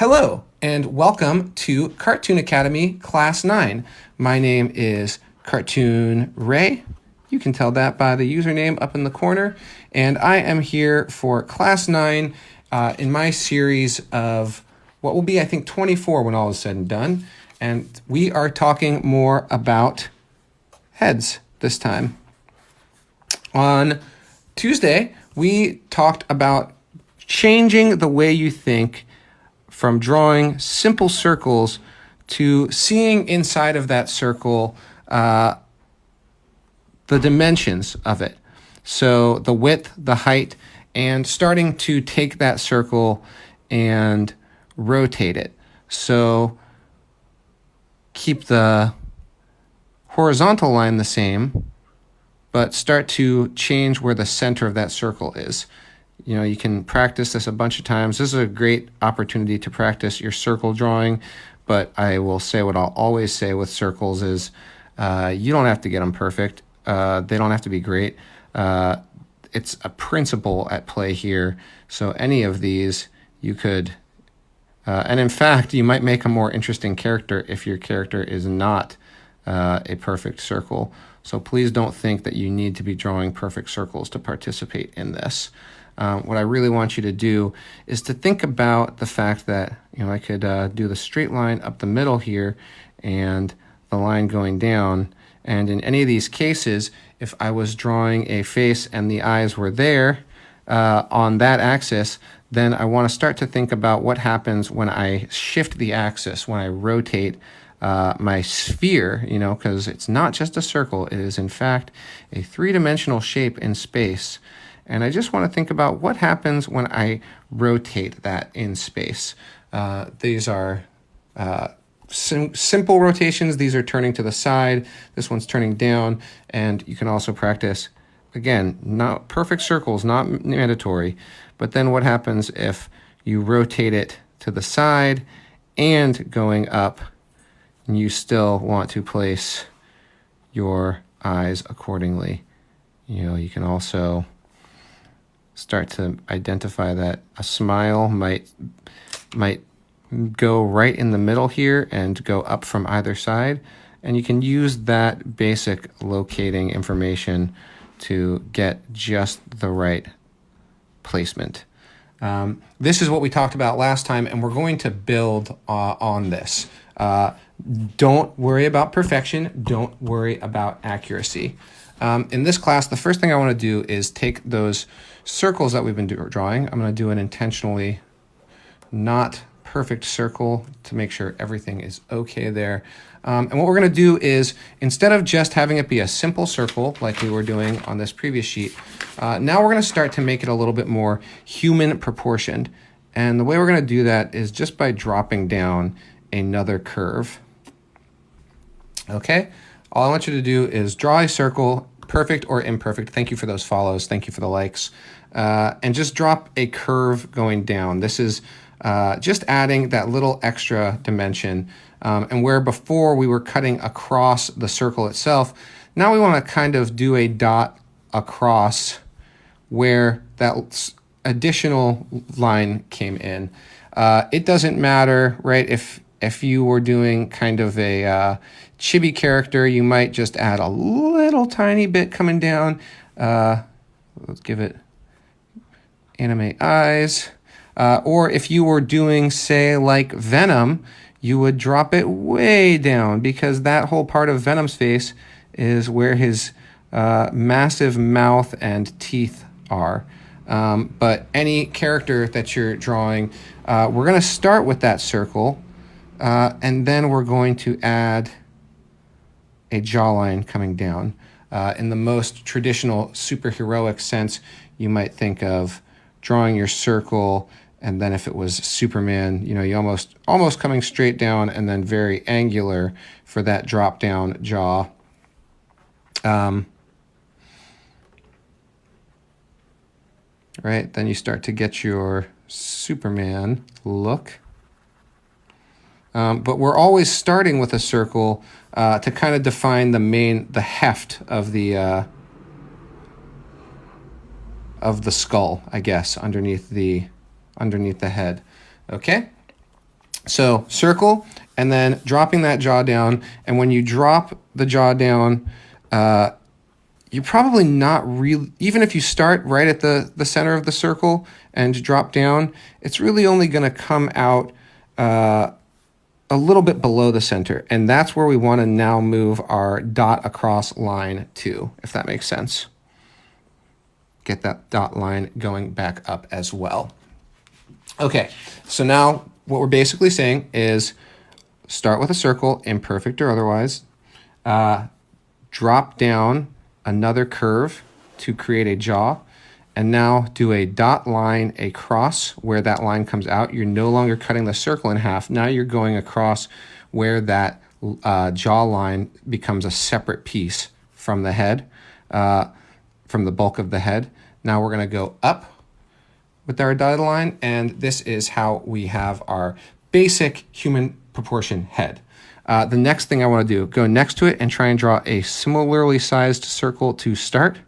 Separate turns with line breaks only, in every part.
Hello, and welcome to Cartoon Academy Class 9. My name is Cartoon Ray. You can tell that by the username up in the corner. And I am here for Class 9 in my series of what will be, I think, 24 when all is said and done. And we are talking more about heads this time. On Tuesday, we talked about changing the way you think from drawing simple circles to seeing inside of that circle the dimensions of it. So the width, the height, and starting to take that circle and rotate it. So keep the horizontal line the same, but start to change where the center of that circle is. You know, you can practice this a bunch of times. This is a great opportunity to practice your circle drawing, but I will say what I'll always say with circles is you don't have to get them perfect. They don't have to be great. It's a principle at play here. So any of these you could, and in fact, you might make a more interesting character if your character is not a perfect circle. So please don't think that you need to be drawing perfect circles to participate in this. What I really want you to do is to think about the fact that, you know, I could do the straight line up the middle here and the line going down. And in any of these cases, if I was drawing a face and the eyes were there on that axis, then I want to start to think about what happens when I shift the axis, when I rotate my sphere, you know, because it's not just a circle. It is, in fact, a three-dimensional shape in space. And I just want to think about what happens when I rotate that in space. These are simple rotations. These are turning to the side. This one's turning down. And you can also practice, again, not perfect circles, not mandatory. But then what happens if you rotate it to the side and going up, and you still want to place your eyes accordingly? You know, you can also start to identify that a smile might go right in the middle here and go up from either side. And you can use that basic locating information to get just the right placement. This is what we talked about last time, and we're going to build on this. Don't worry about perfection. Don't worry about accuracy. In this class, the first thing I want to do is take those circles that we've been drawing. I'm going to do an intentionally not perfect circle to make sure everything is okay there. And what we're going to do is, instead of just having it be a simple circle like we were doing on this previous sheet, now we're going to start to make it a little bit more human proportioned. And the way we're going to do that is just by dropping down another curve. Okay? All I want you to do is draw a circle, perfect or imperfect. Thank you for those follows. Thank you for the likes. And just drop a curve going down. This is just adding that little extra dimension. And where before we were cutting across the circle itself, now we want to kind of do a dot across where that additional line came in. It doesn't matter, right? If you were doing kind of a chibi character, you might just add a little tiny bit coming down. Let's give it animate eyes. Or if you were doing, say, like Venom, you would drop it way down, because that whole part of Venom's face is where his massive mouth and teeth are. But any character that you're drawing, we're going to start with that circle, and then we're going to add a jawline coming down. In the most traditional superheroic sense, you might think of drawing your circle, and then if it was Superman, you know, you almost coming straight down and then very angular for that drop down jaw. Right, then you start to get your Superman look. But we're always starting with a circle to kind of define the heft of the skull, I guess, underneath the head. Okay? So circle, and then dropping that jaw down. And when you drop the jaw down, you're probably not really, even if you start right at the center of the circle and drop down, it's really only going to come out a little bit below the center. And that's where we want to now move our dot across line to, if that makes sense. Get that dot line going back up as well. Okay, so now what we're basically saying is start with a circle, imperfect or otherwise, drop down another curve to create a jaw, and now do a dot line across where that line comes out. You're no longer cutting the circle in half. Now you're going across where that jaw line becomes a separate piece from the head, from the bulk of the head. Now we're going to go up with our dotted line, and this is how we have our basic human proportion head. The next thing I want to do, go next to it and try and draw a similarly sized circle to start.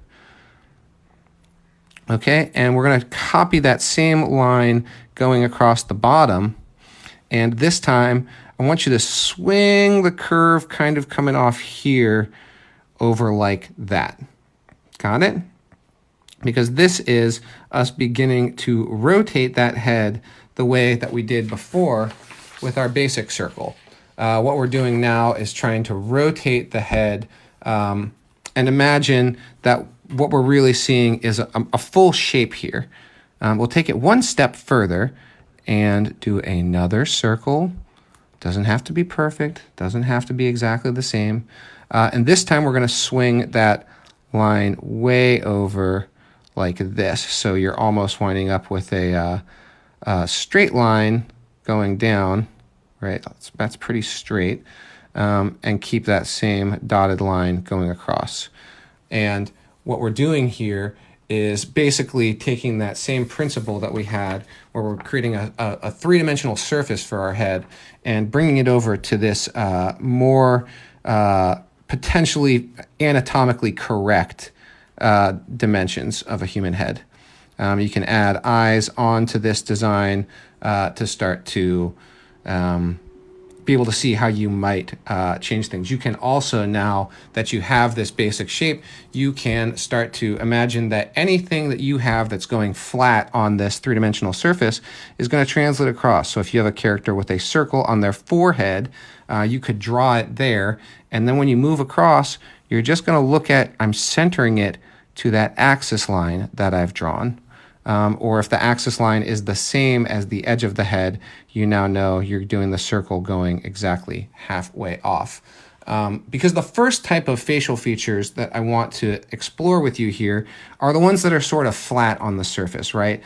Okay, and we're going to copy that same line going across the bottom. And this time, I want you to swing the curve kind of coming off here over like that. Got it? Because this is us beginning to rotate that head the way that we did before with our basic circle. What we're doing now is trying to rotate the head, and imagine that what we're really seeing is a full shape here. We'll take it one step further and do another circle. Doesn't have to be perfect, doesn't have to be exactly the same. And this time we're going to swing that line way over like this. So you're almost winding up with a straight line going down, right? That's pretty straight. And keep that same dotted line going across. And what we're doing here is basically taking that same principle that we had where we're creating a three-dimensional surface for our head and bringing it over to this more potentially anatomically correct dimensions of a human head. You can add eyes onto this design to start to be able to see how you might change things. You can also, now that you have this basic shape, you can start to imagine that anything that you have that's going flat on this three-dimensional surface is going to translate across. So if you have a character with a circle on their forehead, you could draw it there, and then when you move across, you're just going to look at, I'm centering it to that axis line that I've drawn. Or if the axis line is the same as the edge of the head, you now know you're doing the circle going exactly halfway off. Because the first type of facial features that I want to explore with you here are the ones that are sort of flat on the surface, right?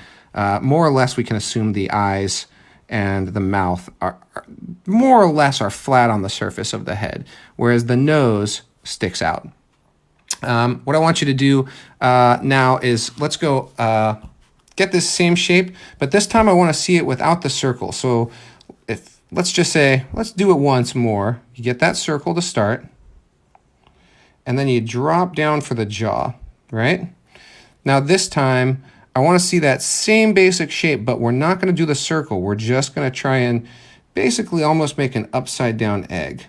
More or less we can assume the eyes and the mouth are more or less are flat on the surface of the head, whereas the nose sticks out. What I want you to do now is let's go get this same shape, but this time I want to see it without the circle. So if let's just say, let's do it once more. You get that circle to start, and then you drop down for the jaw, right? Now this time, I want to see that same basic shape, but we're not going to do the circle. We're just going to try and basically almost make an upside down egg.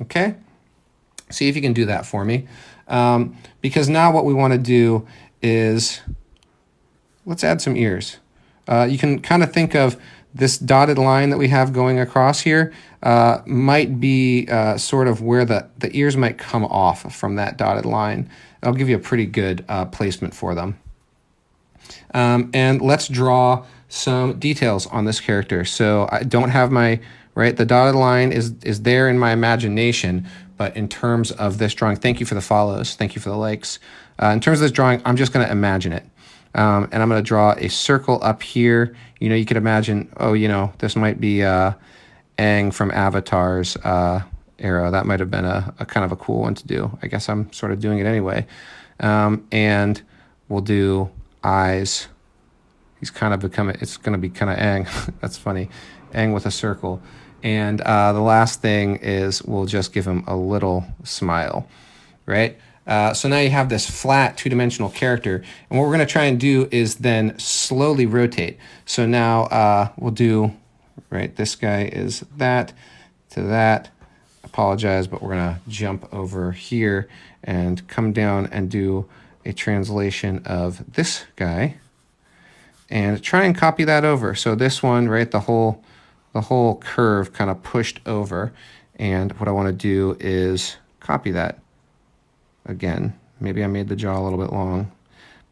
Okay? See if you can do that for me. Because now what we want to do is, let's add some ears. You can kind of think of this dotted line that we have going across here might be sort of where the ears might come off from that dotted line. I'll give you a pretty good placement for them. And let's draw some details on this character. So I don't have my, right, the dotted line is there in my imagination, but in terms of this drawing, thank you for the follows, thank you for the likes. In terms of this drawing, I'm just going to imagine it. And I'm going to draw a circle up here. You know, you could imagine, oh, you know, this might be Aang from Avatar's arrow. That might have been a kind of a cool one to do. I guess I'm sort of doing it anyway. And we'll do eyes. He's kind of becoming, it's going to be kind of Aang. That's funny. Aang with a circle. And the last thing is we'll just give him a little smile, right? So now you have this flat two-dimensional character. And what we're going to try and do is then slowly rotate. So now we'll do right? This guy is that to that. Apologize, but we're gonna jump over here and come down and do a translation of this guy and try and copy that over. So this one, right, the whole curve kind of pushed over. And what I want to do is copy that again. Maybe I made the jaw a little bit long,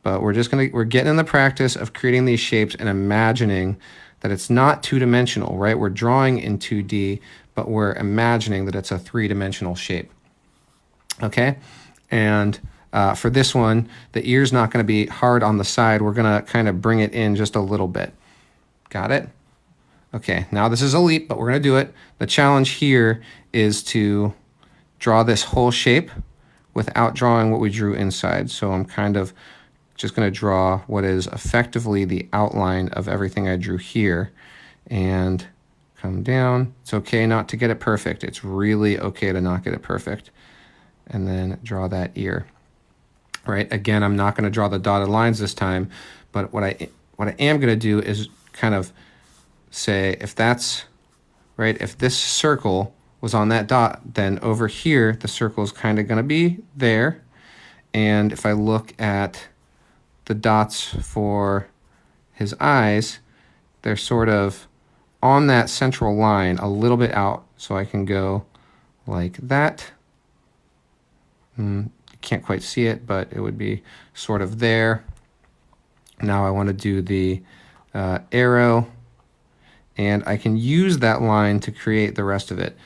but we're getting in the practice of creating these shapes and imagining that it's not two-dimensional, right? We're drawing in 2D, but we're imagining that it's a three-dimensional shape, okay? And for this one, the ear's not going to be hard on the side. We're going to kind of bring it in just a little bit. Got it? Okay, now this is a leap, but we're going to do it. The challenge here is to draw this whole shape without drawing what we drew inside. So I'm kind of just going to draw what is effectively the outline of everything I drew here and come down. It's okay not to get it perfect. It's really okay to not get it perfect. And then draw that ear. Right? Again, I'm not going to draw the dotted lines this time, but what I am going to do is kind of say if that's right, if this circle was on that dot, then over here the circle is kind of going to be there. And if I look at the dots for his eyes, they're sort of on that central line a little bit out, so I can go like that. You can't quite see it, but it would be sort of there. Now I want to do the arrow, and I can use that line to create the rest of it.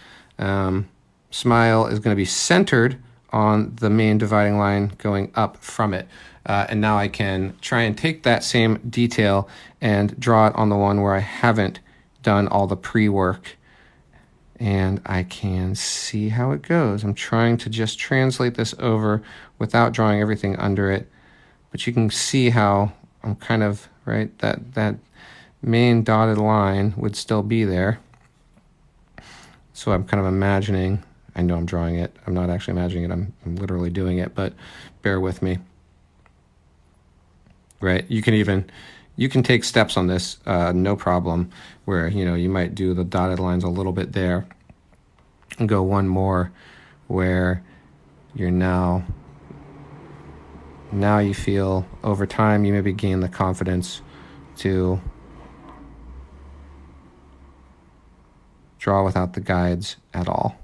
Smile is going to be centered on the main dividing line going up from it. And now I can try and take that same detail and draw it on the one where I haven't done all the pre-work. And I can see how it goes. I'm trying to just translate this over without drawing everything under it. But you can see how I'm kind of, right, that main dotted line would still be there. So I'm kind of imagining, I know I'm drawing it. I'm not actually imagining it. I'm literally doing it, but bear with me. Right? You can take steps on this, no problem, where, you might do the dotted lines a little bit there and go one more where you're now you feel over time you maybe gain the confidence to draw without the guides at all.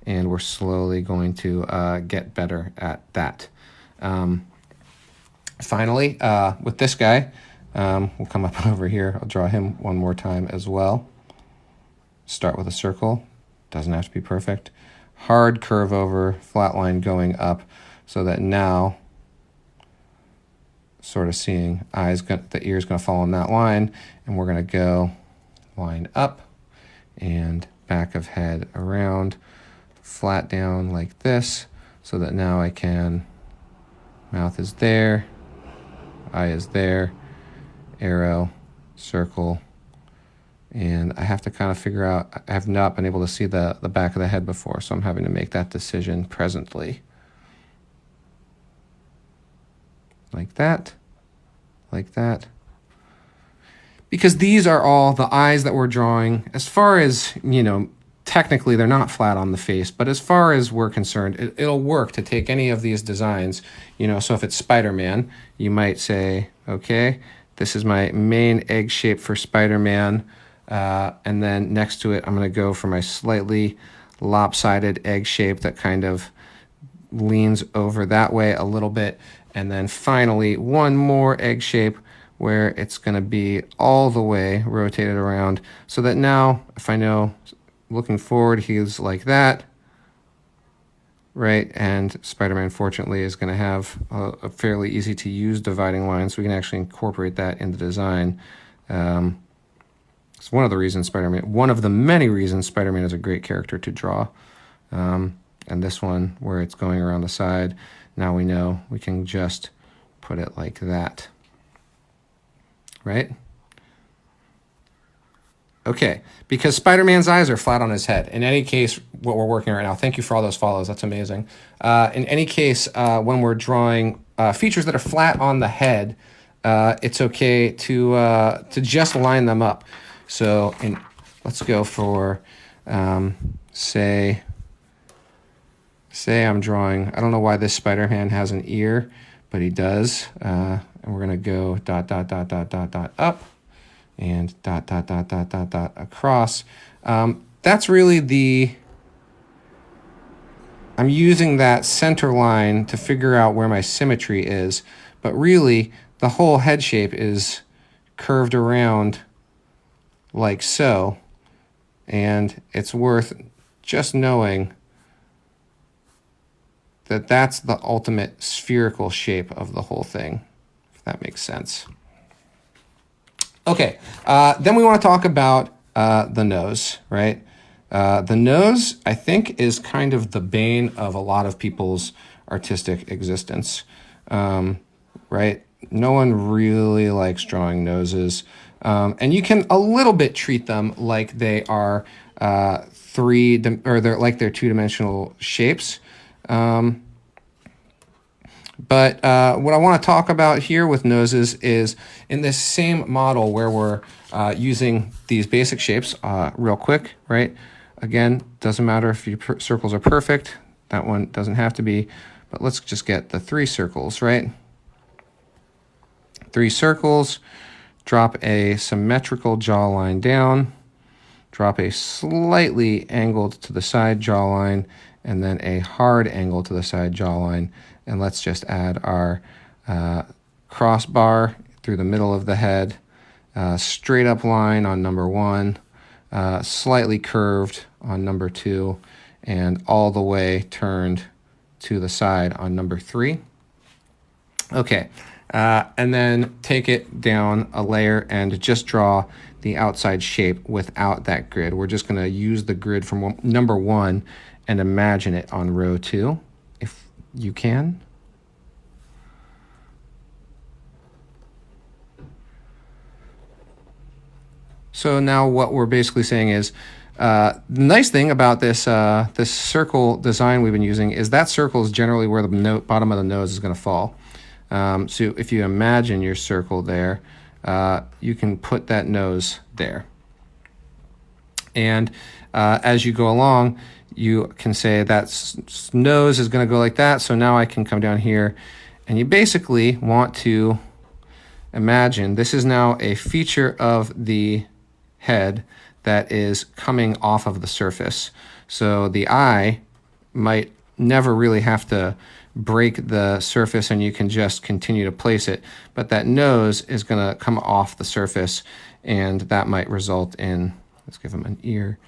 And we're slowly going to get better at that. Finally, with this guy, we'll come up over here. I'll draw him one more time as well. Start with a circle. Doesn't have to be perfect. Hard curve over, flat line going up, so that now, sort of seeing the ear's going to follow on that line, and we're going to go line up and back of head around, flat down like this, so that now I can, mouth is there, eye is there, arrow, circle, and I have to kind of figure out, I have not been able to see the back of the head before, so I'm having to make that decision presently. Like that, like that. Because these are all the eyes that we're drawing. As far as, technically they're not flat on the face, but as far as we're concerned, it'll work to take any of these designs. So if it's Spider-Man, you might say, okay, this is my main egg shape for Spider-Man. And then next to it, I'm going to go for my slightly lopsided egg shape that kind of leans over that way a little bit. And then finally, one more egg shape where it's going to be all the way rotated around, so that now, if I know looking forward, he's like that, right? And Spider-Man, fortunately, is going to have a fairly easy to use dividing line, so we can actually incorporate that in the design. It's one of the many reasons Spider-Man is a great character to draw. And this one, where it's going around the side, now we know we can just put it like that, right? Okay, because Spider-Man's eyes are flat on his head. In any case, what we're working right now, thank you for all those follows, that's amazing. In any case, when we're drawing features that are flat on the head, it's okay to just line them up. So let's go for, say I'm drawing, I don't know why this Spider-Man has an ear, but he does. And we're going to go dot, dot, dot, dot, dot, dot up and dot, dot, dot, dot, dot, dot across. That's really I'm using that center line to figure out where my symmetry is, but really the whole head shape is curved around like so, and it's worth just knowing that that's the ultimate spherical shape of the whole thing, if that makes sense. Okay, then we want to talk about the nose, right? The nose, I think, is kind of the bane of a lot of people's artistic existence, right? No one really likes drawing noses. And you can a little bit treat them like they are they're two-dimensional shapes. But what I want to talk about here with noses is in this same model where we're using these basic shapes real quick, right? Again, doesn't matter if your circles are perfect. That one doesn't have to be. But let's just get the 3 circles, right? 3 circles. Drop a symmetrical jawline down. Drop a slightly angled to the side jawline, and then a hard angle to the side jawline. And let's just add our crossbar through the middle of the head, straight up line on number 1, slightly curved on number 2, and all the way turned to the side on number 3. Okay, and then take it down a layer and just draw the outside shape without that grid. We're just going to use the grid from number 1 and imagine it on row 2, if you can. So now what we're basically saying is, the nice thing about this this circle design we've been using is that circle is generally where the bottom of the nose is going to fall. So if you imagine your circle there, you can put that nose there. And as you go along, you can say that nose is going to go like that. So now I can come down here, and you basically want to imagine this is now a feature of the head that is coming off of the surface. So the eye might never really have to break the surface, and you can just continue to place it. But that nose is going to come off the surface, and that might result in, let's give him an ear,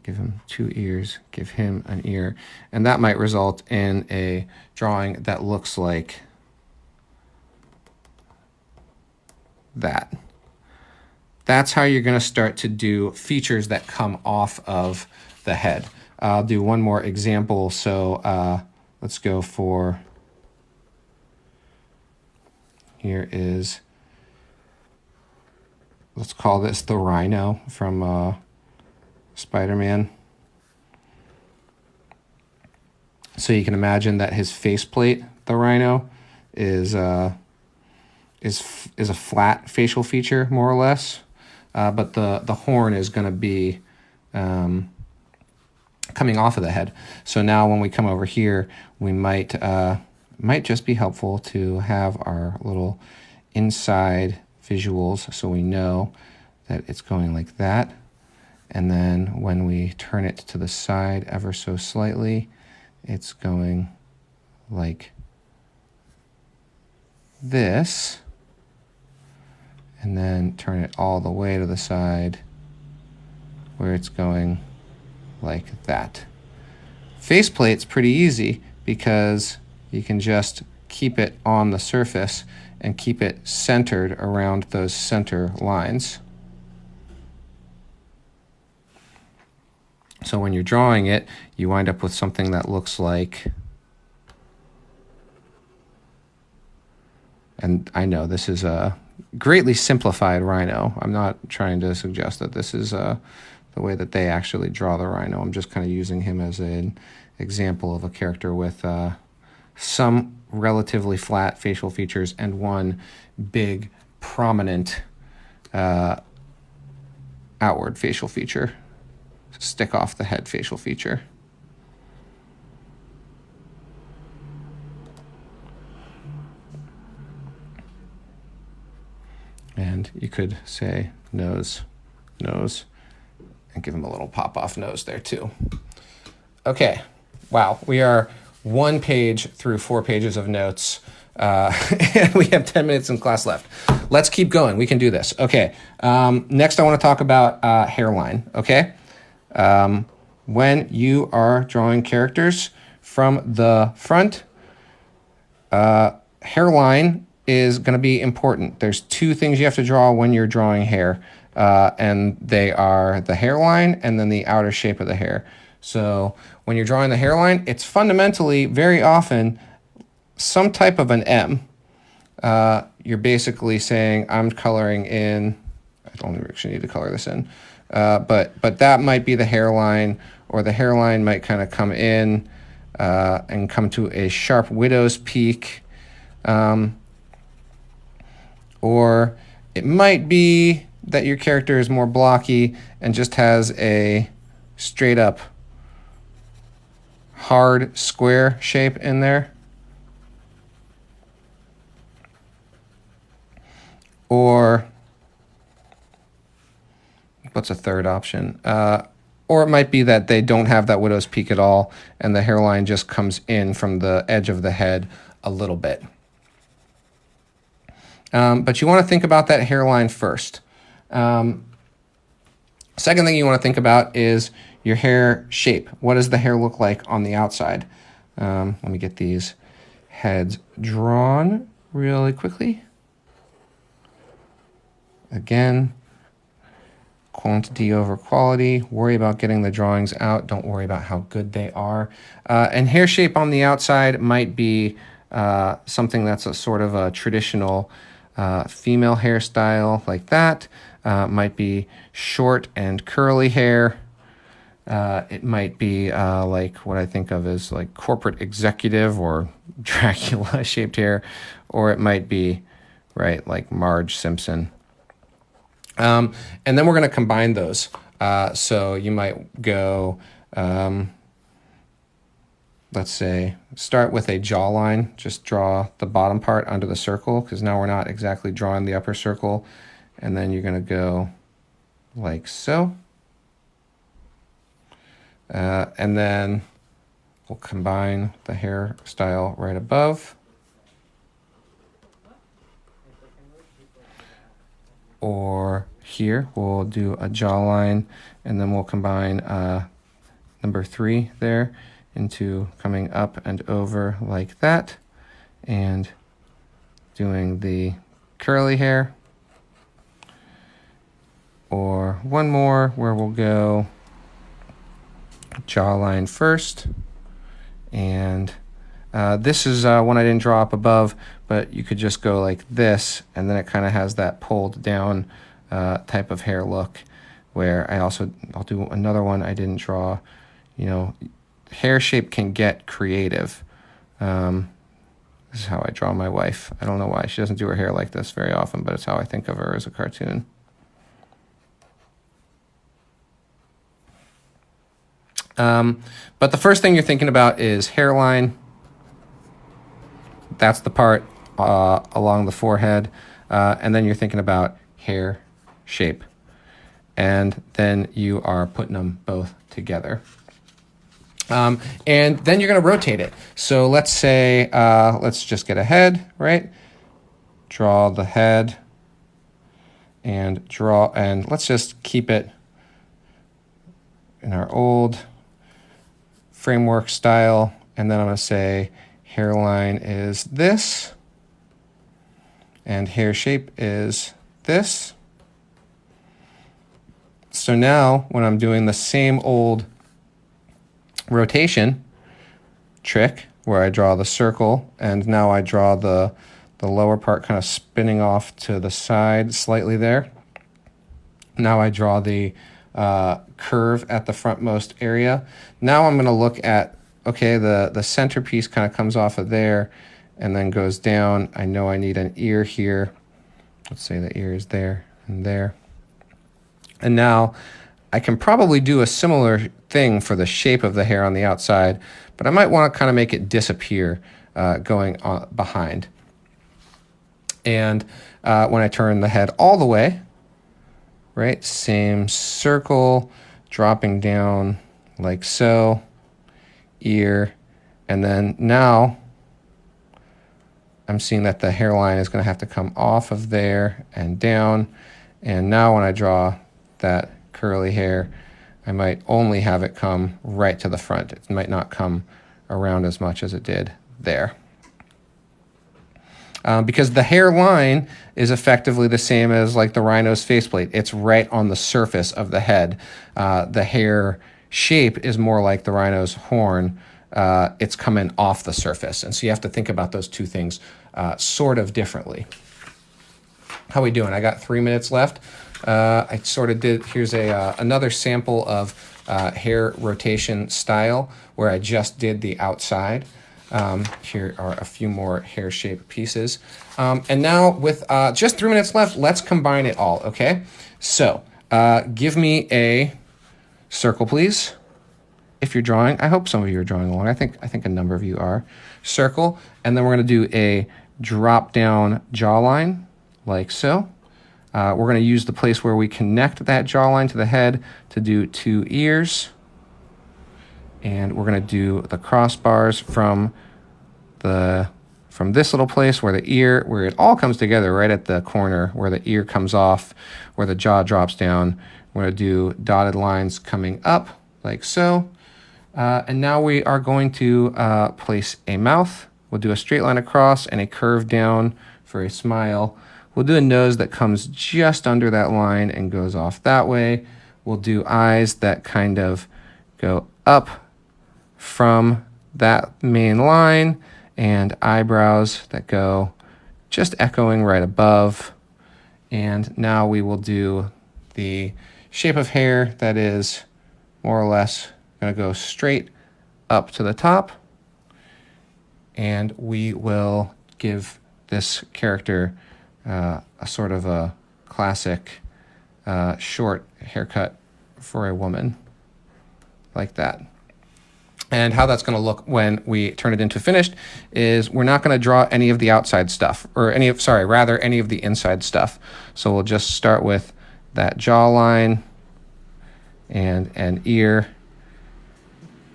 give him 2 ears, give him an ear, and that might result in a drawing that looks like that. That's how you're going to start to do features that come off of the head. I'll do one more example. So let's go for, here is, let's call this the Rhino from Spider-Man. So you can imagine that his faceplate, the Rhino, is a flat facial feature, more or less. But the horn is going to be coming off of the head. So now when we come over here, we might just be helpful to have our little inside visuals so we know that it's going like that. And then when we turn it to the side ever so slightly, it's going like this. And then turn it all the way to the side where it's going like that. Faceplate's pretty easy because you can just keep it on the surface and keep it centered around those center lines. So when you're drawing it, you wind up with something that looks like, and I know this is a greatly simplified Rhino. I'm not trying to suggest that this is the way that they actually draw the Rhino. I'm just kind of using him as an example of a character with some relatively flat facial features and one big, prominent outward facial feature. Stick off the head facial feature. And you could say nose, nose, and give him a little pop-off nose there too. Okay, wow, we are 1 page through 4 pages of notes, and we have 10 minutes in class left. Let's keep going. We can do this. Okay, next I want to talk about hairline, okay? When you are drawing characters from the front, hairline is going to be important. There's 2 things you have to draw when you're drawing hair, and they are the hairline and then the outer shape of the hair. So when you're drawing the hairline, it's fundamentally, very often, some type of an M. You're basically saying, I'm coloring in, I don't actually need to color this in, but that might be the hairline, or the hairline might kind of come in and come to a sharp widow's peak. Or it might be that your character is more blocky and just has a straight up hard square shape in there. Or what's a third option? Or it might be that they don't have that widow's peak at all and the hairline just comes in from the edge of the head a little bit. But you want to think about that hairline first. Second thing you want to think about is your hair shape. What does the hair look like on the outside? Let me get these heads drawn really quickly. Again, quantity over quality. Worry about getting the drawings out. Don't worry about how good they are. And hair shape on the outside might be something that's a sort of a traditional female hairstyle like that. Might be short and curly hair. It might be like what I think of as like corporate executive or Dracula shaped hair, or it might be, right, like Marge Simpson. And then we're going to combine those. So you might go, let's say, start with a jawline. Just draw the bottom part under the circle, because now we're not exactly drawing the upper circle. And then you're going to go like so. And then we'll combine the hairstyle right above. Or here we'll do a jawline, and then we'll combine number 3 there into coming up and over like that, and doing the curly hair. Or one more where we'll go jawline first, and this is one I didn't draw up above, but you could just go like this, and then it kind of has that pulled down type of hair look, where I'll do another one I didn't draw. You know, hair shape can get creative. This is how I draw my wife. I don't know why. She doesn't do her hair like this very often, but it's how I think of her as a cartoon. But the first thing you're thinking about is hairline. That's the part along the forehead. And then you're thinking about hair shape. And then you are putting them both together. And then you're going to rotate it. So let's say, let's just get a head, right? Draw the head and let's just keep it in our old framework style. And then I'm going to say hairline is this, and hair shape is this. So now when I'm doing the same old rotation trick where I draw the circle, and now I draw the lower part kind of spinning off to the side slightly there. Now I draw the curve at the frontmost area. Now I'm going to look at, okay, the centerpiece kind of comes off of there and then goes down. I know I need an ear here. Let's say the ear is there and there. And now I can probably do a similar thing for the shape of the hair on the outside, but I might want to kind of make it disappear going on behind. And when I turn the head all the way, right, same circle, dropping down like so, ear, and then now I'm seeing that the hairline is going to have to come off of there and down. And now when I draw that curly hair, I might only have it come right to the front. It might not come around as much as it did there. Because the hairline is effectively the same as like the rhino's faceplate. It's right on the surface of the head. The hair shape is more like the rhino's horn. It's coming off the surface. And so you have to think about those two things sort of differently. How we doing? I got 3 minutes left. I sort of did, here's another sample of hair rotation style where I just did the outside. Here are a few more hair shape pieces. And now with just 3 minutes left, let's combine it all, okay? So give me a circle, please. If you're drawing, I hope some of you are drawing along. I think a number of you are. Circle, and then we're going to do a drop down jawline, like so. We're going to use the place where we connect that jawline to the head to do 2 ears. And we're going to do the crossbars from this little place where it all comes together right at the corner where the ear comes off, where the jaw drops down. We're going to do dotted lines coming up like so. And now we are going to place a mouth. We'll do a straight line across and a curve down for a smile. We'll do a nose that comes just under that line and goes off that way. We'll do eyes that kind of go up from that main line, and eyebrows that go just echoing right above. And now we will do the shape of hair that is more or less going to go straight up to the top. And we will give this character a sort of a classic short haircut for a woman, like that. And how that's going to look when we turn it into finished is we're not going to draw any of the outside stuff, or any of the inside stuff. So we'll just start with that jawline and an ear,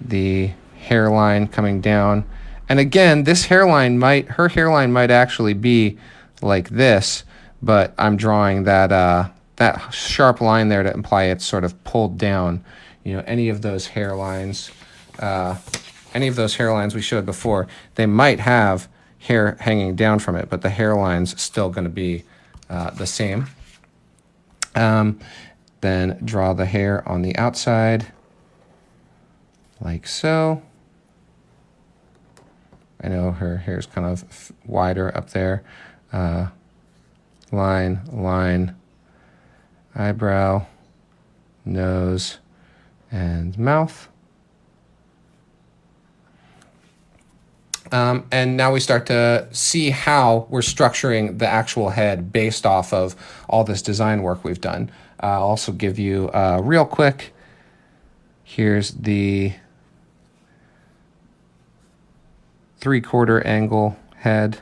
the hairline coming down. And again, her hairline might actually be like this, but I'm drawing that sharp line there to imply it's sort of pulled down. You know, any of those hairlines we showed before, they might have hair hanging down from it, but the hairline's still going to be the same. Then draw the hair on the outside, like so. I know her hair's kind of wider up there. Line, eyebrow, nose, and mouth. And now we start to see how we're structuring the actual head based off of all this design work we've done. I'll also give you real quick, here's the 3/4 angle head.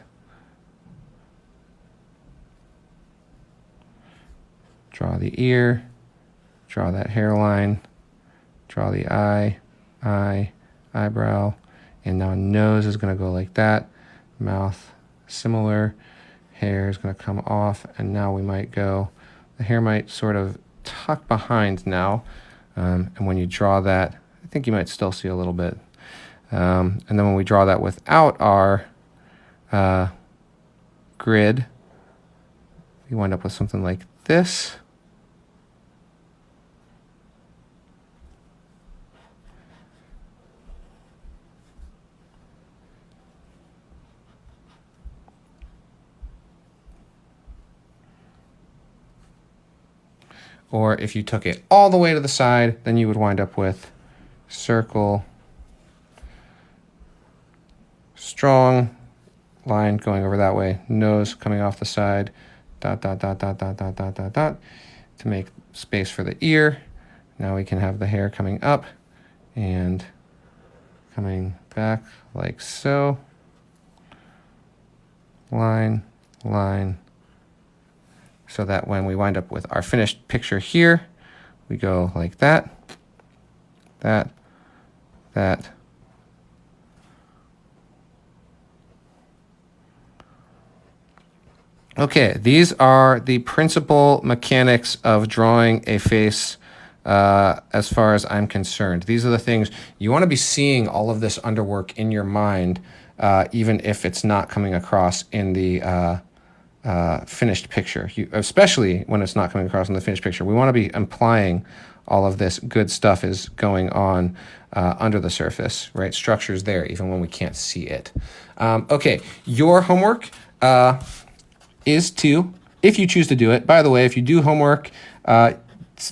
Draw the ear, draw that hairline, draw the eyebrow, and now nose is going to go like that. Mouth, similar. Hair is going to come off, and now we might go, the hair might sort of tuck behind now. And when you draw that, I think you might still see a little bit. And then when we draw that without our grid, we wind up with something like this. Or if you took it all the way to the side, then you would wind up with circle, strong line going over that way, nose coming off the side, dot, dot, dot, dot, dot, dot, dot, dot, dot, to make space for the ear. Now we can have the hair coming up and coming back like so. Line, line. So that when we wind up with our finished picture here, we go like that, that, that. Okay, these are the principal mechanics of drawing a face as far as I'm concerned. These are the things you want to be seeing all of this underwork in your mind, even if it's not coming across in the finished picture, especially when it's not coming across in the finished picture. We want to be implying all of this good stuff is going on under the surface, right? Structure's there even when we can't see it. Okay, your homework is to, if you choose to do it, by the way, if you do homework,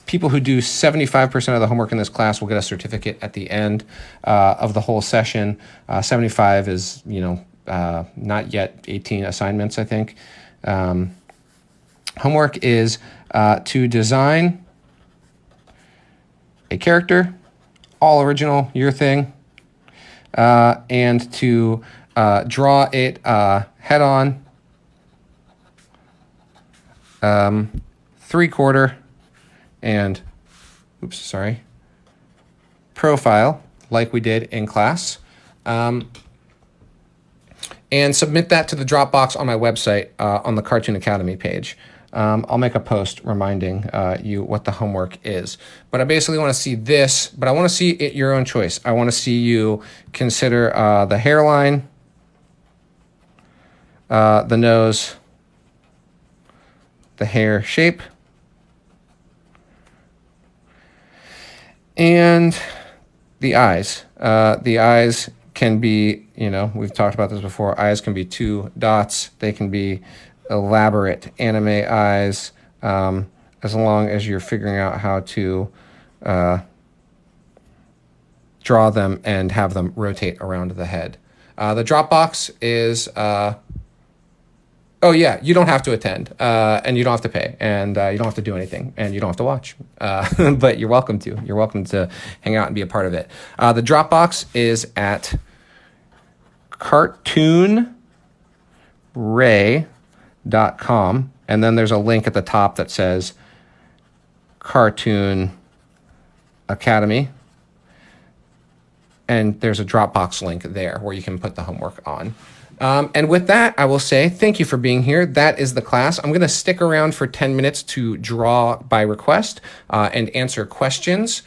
people who do 75% of the homework in this class will get a certificate at the end of the whole session. 75 is, not yet 18 assignments, I think. Homework is to design a character, all original, your thing, and to draw it head on, 3/4, and profile, like we did in class. And submit that to the Dropbox on my website on the Cartoon Academy page. I'll make a post reminding you what the homework is. But I basically want to see this, but I want to see it your own choice. I want to see you consider the hairline, the nose, the hair shape, and the eyes. The eyes can be, we've talked about this before, eyes can be 2 dots. They can be elaborate anime eyes, as long as you're figuring out how to draw them and have them rotate around the head. The Dropbox is... oh yeah, you don't have to attend, and you don't have to pay, and you don't have to do anything, and you don't have to watch, but you're welcome to. You're welcome to hang out and be a part of it. The Dropbox is at cartoonray.com, and then there's a link at the top that says Cartoon Academy, and there's a Dropbox link there where you can put the homework on. And with that, I will say thank you for being here. That is the class. I'm going to stick around for 10 minutes to draw by request and answer questions.